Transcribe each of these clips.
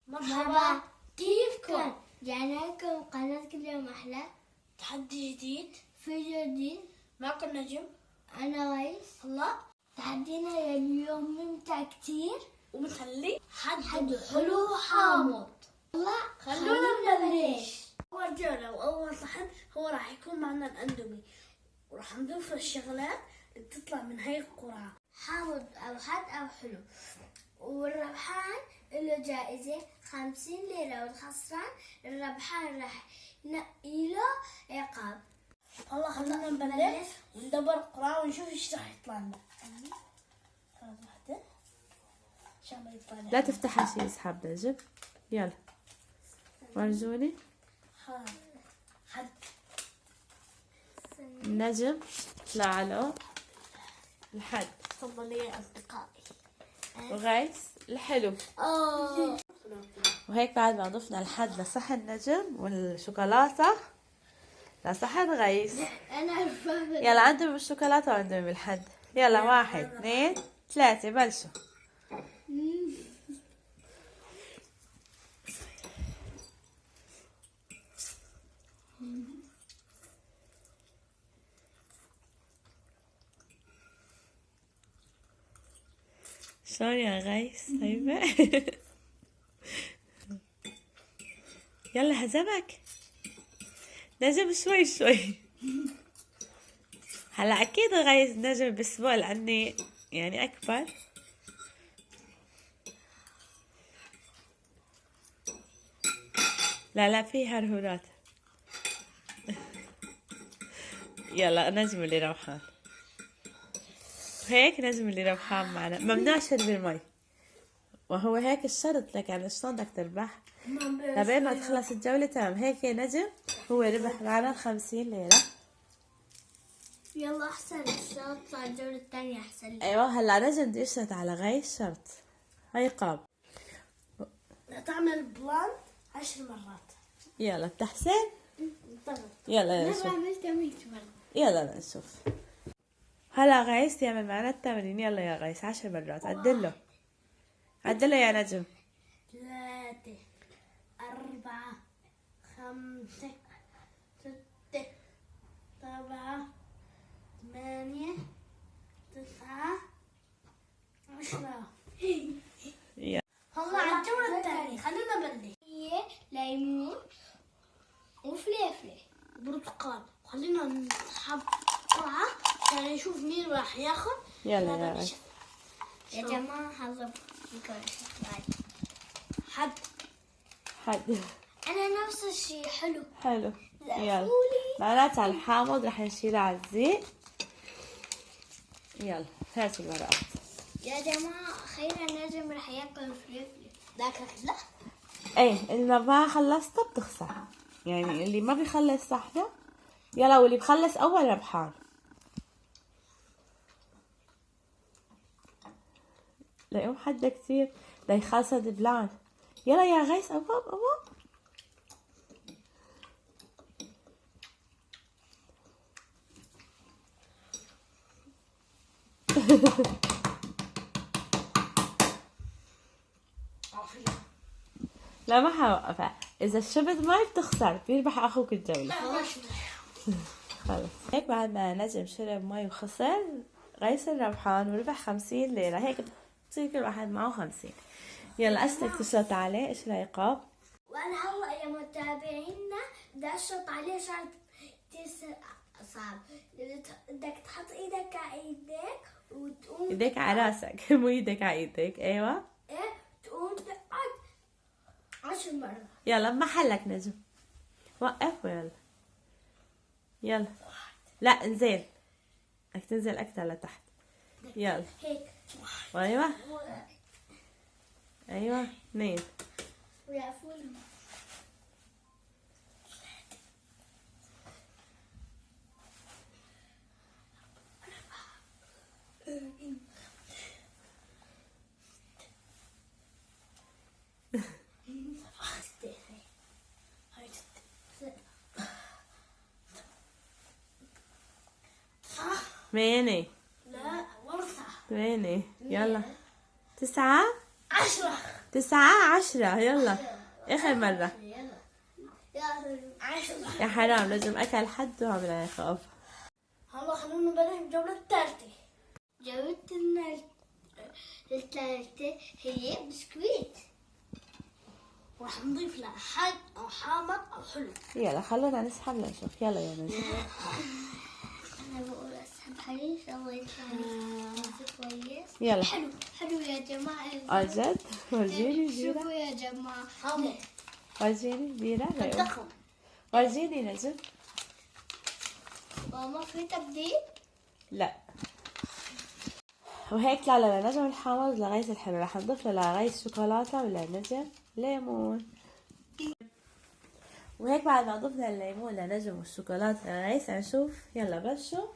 مرحبا، كيفكم؟ جانا لكم قناة كل يوم أحلى، تحدي جديد، فيديو جديد. معكم نجم. أنا غيس. الله. تحدينا اليوم ممتع كتير ومخلي حد حلو وحامض. الله، خلونا نبلش. أول جولة وأول صحن هو راح يكون معنا الأندومي، وراح نضيف الشغلات اللي تطلع من هاي القرعة، حامض أو حد أو حلو. والربحان له جائزة 50 ليرة، والخسران الربحان راح ينقي له عقاب. الله خلونا نبلش وندبر القرعة ونشوف ايش راح يطلع لنا. خلاص واحدة إن شاء الله يطلع لنا. لا تفتحها شي اسحب نجم. يلا ورجوني. خلاص حد النجم طلع له الحد، تفضلي يا أصدقائي. وغيس الحلو. وهيك بعد ما ضفنا الحد لصحن نجم والشوكولاتة لصحن غيس. أنا فاهمة. يلا عندهم بالشوكولاتة وعندهم بالحد. يلا 1 2 3 بلشوا. شلون يا غيس؟ طيبة. يلا هزمك نجم شوي شوي. هلا اكيد غيس نجم بالاسبوع لاني يعني اكبر. لا في هرهورات. يلا نجم اللي روحان، هيك نجم اللي ربحان معنا. ممنوع شرب المي، وهو هيك الشرط لك، يعني شلون بدك تربح لبين ما تخلص الجولة. تمام هيك يا نجم هو ربح معنا 50 ليرة. يلا أحسن الشوط صار الجولة الثانية أحسن لي. ايوه هلا نجم بدي اشترط على غيس شرط. هاي قاب. تعمل بلان 10 مرات. يلا بتحسن. يلا نشوف. عملت 100 مرة. يلا نشوف. هلا غيس يعمل معنا التمرين. يلا يا غيس 10 مرات. عدله عدله يا نجم. 3 4 5 6 7 8 9 10. يلا هلا على الجولة الثانية، خلونا نبلش. هي ليمون وفليفلة برتقال، خلينا نسحب قرعة عشان نشوف مين راح ياخذ. يلا يا غيس. يا جماعة حظ حد حد. أنا نفس الشيء. حلو. حلو. يلا قولي. معناتها الحامض رح نشيله على الزيت. يلا هات الورقات. يا جماعة خير نجم رح ياكل فليفلة. ذاك لا. ايه اللي ما خلصته بتخسر، يعني اللي ما بيخلص صحنه. يلا واللي بخلص اول ربحان. لاقيهم حدا كتير ليخلص البلان. يلا يا غيس أبوب أبوب. لا ما حوقفها، إذا شربت مي بتخسر، بيربح أخوك الجولة. خلص هيك بعد ما نجم شرب مي وخسر، غيس الربحان وربح 50 ليرة. هيك بتصير كل واحد معه 50. يلا أشتك تشرط عليه. إيش العقاب؟ وأنا هلا يا متابعينا بدي أشرط عليه شرط كتير صعب. بدك تحط إيدك على إيدك وتقوم إيديك على راسك. مو إيدك على إيدك. أيوة إيه تقوم تقعد 10 مرات. يلا محلك نجم. وقف ويلا. يلا لا انزل، بدك تنزل أكتر لتحت. يلا هيك. أيوة أيوة 2. ويا فول. ماني لا ورثة. 8 يلا 9 10 9 10 يلا آخر مرة. يلا 10. يا حرام لازم أكل حد وعمل يخاف. هلا خلونا نبلش الجولة الثالثة. جولتنا الثالثة هي بسكويت. وراح نضيف لها حد أو حامض أو حلو. يلا خلونا نسحب لنشوف. يلا يا نجم. أنا بقول أسحب حليب إن شاء الله يطلع لي كويس. يلا حلو حلو يا جماعة. جد ورجيني شوفوا بيرة. يا جماعة. حامض. ورجيني بيرة. الضخم. ورجيني نجم. ماما في تبديل؟ لا. وهيك لا لا نجم الحامض لغاية الحلو راح نضيف له لغاية شوكولاتة ولا نجم ليمون. وهيك بعد ما ضفنا الليمون لنجم والشوكولاتة لغاية نشوف. يلا بلشوا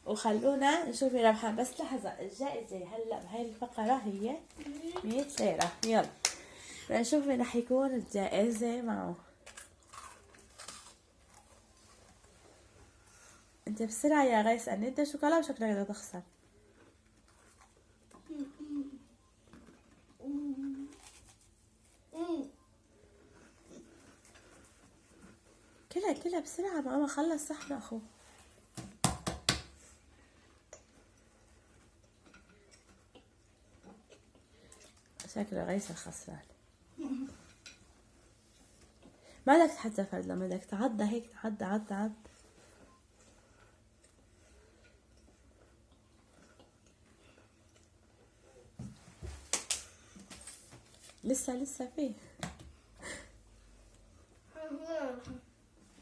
وخلونا نشوف مين ربحان. بس لحظة الجائزة هلا بهاي الفقرة هي 100 ليرة. يلا بدنا نشوف مين رح يكون الجائزة معه. انت بسرعة يا غيث اني انت شوكولا وشكلك بدك تخسر. كلها بسرعة ماما خلص صحن اخوه. شكله غيث الخسران. ما بدك تحط فرد لما بدك تعضى هيك عض. لسه فيه.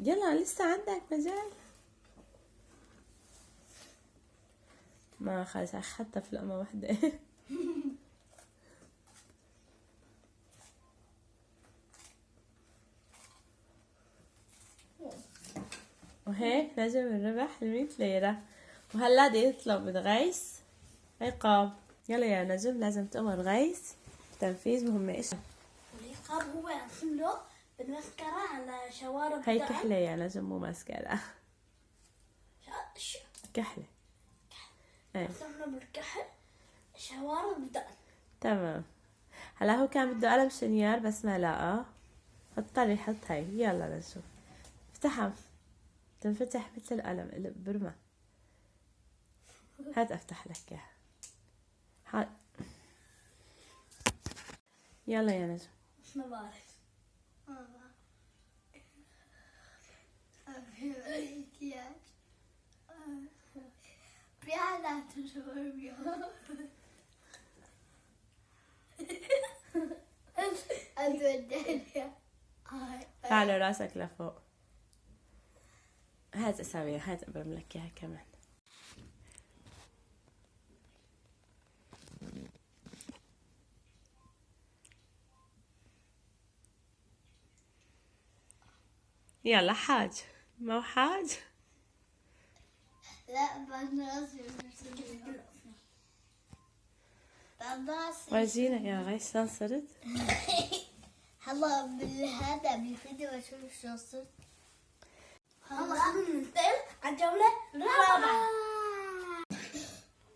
يلا لسه عندك مجال. ما خلص حتى في لقمة واحدة. وهيك نجم الربح 100 ليرة. وهلا بدي يطلب من غيث عقاب. يلا يا نجم لازم تأمر غيث تنفيذ مهمة. ايش العقاب هو ارسم له بالمسكرة على شوارب هي دقن. كحلة يا نجم مو ماسكارا. كحلة. ايه ارسم له بالكحل شوارب دقن. تمام. هلا هو كان بده قلم شنيار بس ما لقى فاضطر يحط هاي. يلا نشوف. افتحها تنفتح مثل القلم اللي برمى. هات افتح لك اياها. هات. يلا يا نجم. ما بعرف. تعالوا راسك لفوق. هات اسويها. هات ابرم لك اياها كمان. يلا حاج مو حاج. لا بعد راسي ورجينا يا غيث شلون صرت. هلا بالهذا بالفيديو اشوف شو صرت. هلا خلونا ننتقل على الجولة الرابعة.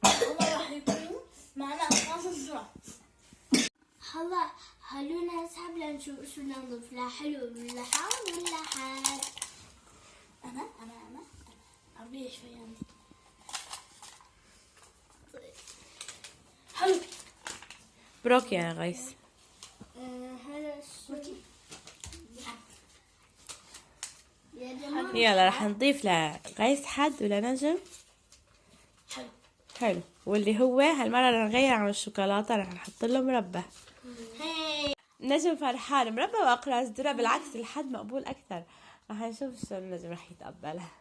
هلا راح يكون معنا أشخاص الزرع. هلا خلونا نسحب لنشوف شو نضيف له. حلو ولا حار ولا حار. أنا عبيه شوي عندي. حلو. بروك يا غيث. هذا شو يا جماعة. يلا راح نضيف لغيث حد ولا نجم. حلو. حلو. واللي هو هالمرة رح نغير عن الشوكولاتة رح نحط له مربى. نجم فرحان مربى واقراص ذرة. بالعكس الحد مقبول اكثر. رح نشوف شو النجم رح يتقبلها.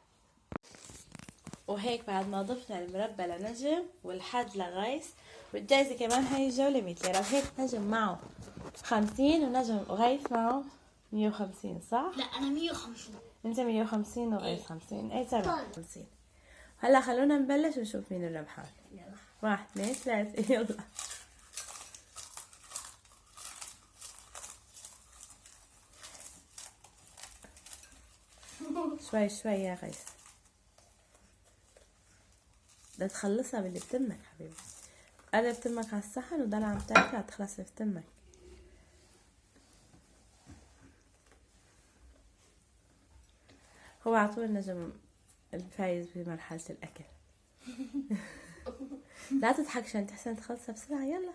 وهيك بعد ما ضفنا المربى لنجم والحد لغيث والجايزة كمان هاي الجولة 100 ليرة. وهيك نجم معه 50 ونجم وغيث معه 150 صح؟ لا أنا 150. انت 150 وغيث 50. اي تمام 50. هلا خلونا نبلش ونشوف مين الربحان. يلا. 1 2 3 يلا. شوي يا غيث. بدها تخلصها باللي بتمك حبيبي. قرب تمك على الصحن وضل عم تاكل هتخلص في تمك. هو عطول نجم الفايز بمرحلة الأكل. لا تضحك عشان تحسن تخلصها بسرعة. يلا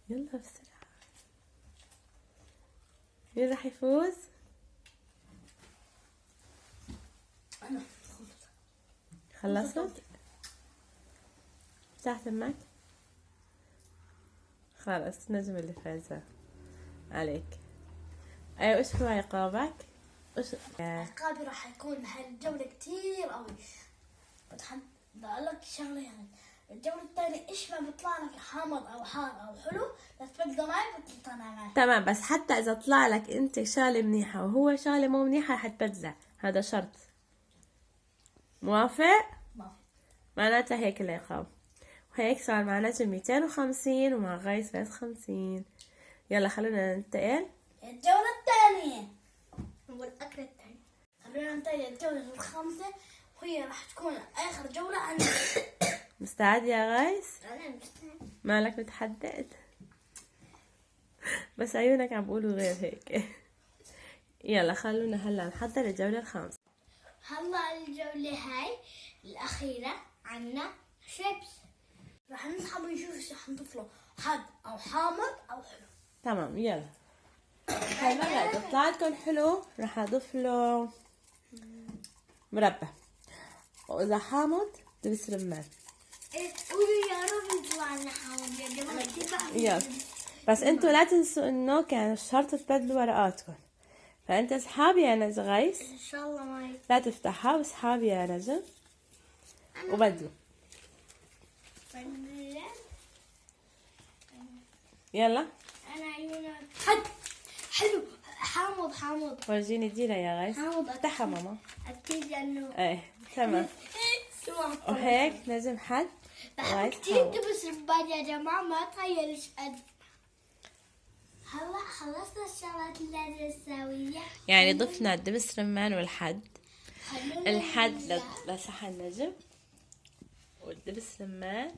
يلا بسرعة. مين راح يفوز؟ أنا خلصت؟ فتحت تمك؟ خلاص نجم اللي فازة عليك. ايوه ايش هو عقابك؟ ايش عقابي راح يكون هالجولة كتير قوي. بقولك شغلة يعني الجولة الثانية ايش ما بيطلع لك حامض او حار او حلو لا تبدل معي بتطلع معي. تمام، بس حتى اذا طلع لك انت شغلة منيحة وهو شغلة مو منيحة حتبدله، هذا شرط. موافق؟ معناتها هيك العقاب. وهيك صار مع نجم 250 ومع غيث بس 50. يلا خلونا ننتقل الجولة الثانية والأكلة الثانية. خلونا ننتقل الجولة الخامسة وهي راح تكون آخر جولة عندنا. مستعد يا غيث؟ أنا مستعد. مالك متحدد؟ بس عيونك عم بقولوا غير هيك. يلا خلونا هلا نحضر الجولة الخامسة. هلا الجولة هاي الأخيرة عنا شيبس. راح نسحب ونشوف ايش راح نضيف له، حد او حامض او حلو. تمام يلا. هلا إذا طلع لكم حلو راح اضيف له مربى، واذا حامض دبس رمان. قولوا يا رب يطلع لنا حامض يا جماعة. يلا بس انتوا لا تنسوا انه كان شرط تبدلوا ورقاتكم. فانت اسحاب يا نجم غيث، إن شاء الله ما لا تفتحها، واسحاب يا نجم وبدلوا. يلا أنا عيوني حد حلو حامض حامض ورجيني ديرها يا غيث. حامض افتحها ماما. أكيد لأنه ايه تمام. وهيك نجم حد بحب غيث كتير حامض. دبس ربان يا جماعة ما تغيرش قد. هلا خلصنا الشغلات اللي لازم نسويها. يعني ضفنا الدبس رمان والحد. خلونا الحد ننزل. لصحن نجم والدبس رمان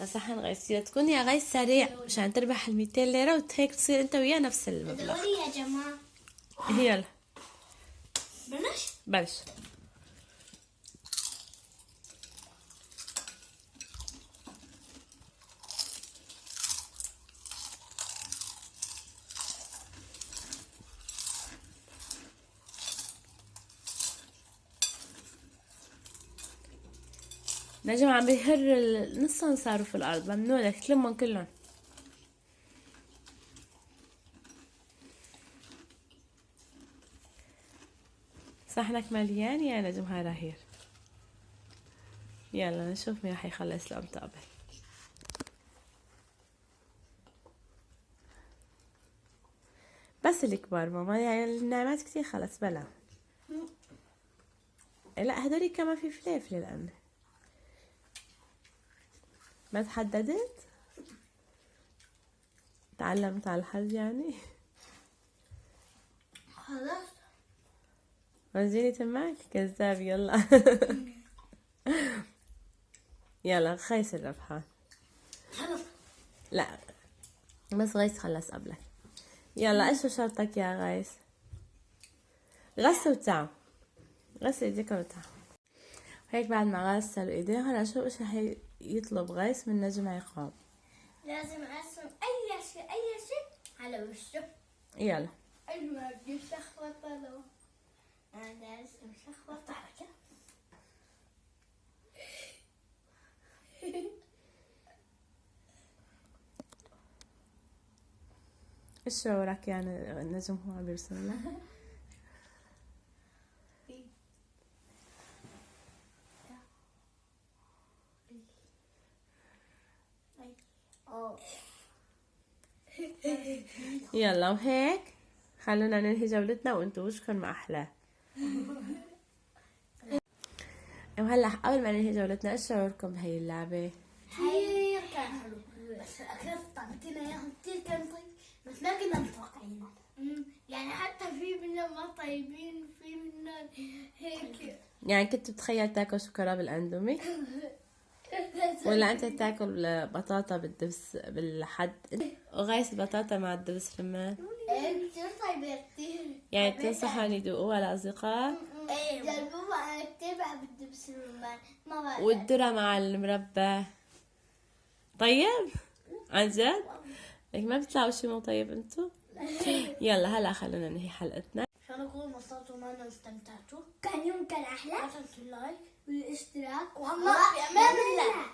لصحن غيث. يلا تكون يا غيث سريع عشان تربح 200 ليرة وهيك تصير انت وياه نفس المبلغ. دوري يا جماعة. يلا بلش. بلش. نجم عم بيهر نصهم صاروا في الأرض. ممنوع لك تلمهم كلهم. صحنك مليان يا نجم هراهير. يلا نشوف مين راح يخلص لهم طابل. بس الكبار ماما، يعني النعمات كتير خلص بلا. لا هدولي كمان في فليفلة لأن ما تحددت. تعلمت على الحظ يعني. خلاص. ورجيني تمك كذاب. يلا. يلا غيث الربحان. لا بس غيث خلص قبلك. يلا ايش شرطك يا غيث؟ غسل وتعوا. غسل ايديك وتعوا. هيك بعد ما غسلوا ايديهم هلا شو ايش رح يطلب غيث من نجم عقاب؟ لازم أرسم أي شيء على وشه. يلا أيوة بدي شخبطة له. أنا أرسم شخبطة حكا. ايش شعورك يعني النجم هو عم بيرسم لك؟ يلا وهيك خلونا ننهي جولتنا وانتوا وشكن ما احلاه. وهلا قبل ما ننهي جولتنا ايش شعوركم بهي اللعبة؟ كثير كان حلو، بس الأكلات طعمتنا إياهم كثير كان طيب، بس ما كنا متوقعين. يعني حتى في منا ما طيبين، في منا هيك. يعني كنت بتخيل تاكل شوكولا بالاندومي؟ ولا انت تاكل بطاطا بالدبس بالحد؟ وغايس البطاطا مع الدبس رمان؟ ايه كتير طيبة كتير. يعني بتنصحهم يدوقوها لأصدقاء؟ ايه جربوها، انا كتير بحب الدبس الرمان، ما بعرف. والذرة مع المربى طيب؟ عن جد؟ لك ما بتطلعوا شي مو طيب انتو؟ يلا هلا خلونا ننهي حلقتنا. عشان أقول انبسطتوا معنا واستمتعتوا، كان يوم كان أحلى. لا تنسوا اللايك والاشتراك والله في أمان الله.